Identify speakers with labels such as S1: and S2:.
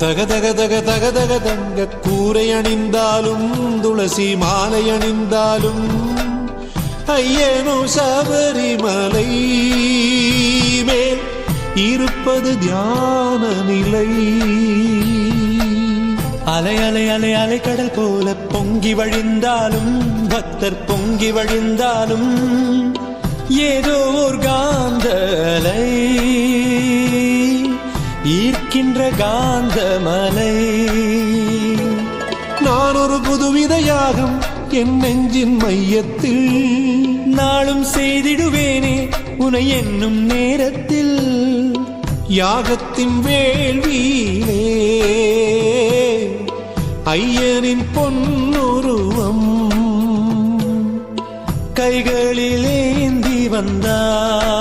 S1: தக தக தக தக தக தங்க கூரை அணிந்தாலும் துளசி மாலை அணிந்தாலும் ஐயனோ சபரிமலை மேல் இருப்பது தியான நிலை.
S2: அலை அலை அலை அலை கடல் போல பொங்கி வழிந்தாலும் பக்தர் பொங்கி வழிந்தாலும் ஏதோ ஒரு காந்த அலை ஈர்க்கின்ற காந்தமலை.
S1: நான் ஒரு புதுவித யாகம் என் நெஞ்சின் மையத்தில்
S2: நாளும் செய்திடுவேனே உனை என்னும் நேரத்தில்.
S1: யாகத்தின் வேள்வியிலே ஐயனின் பொன்னுருவம்
S2: கைகளில் ஏந்தி வந்தார்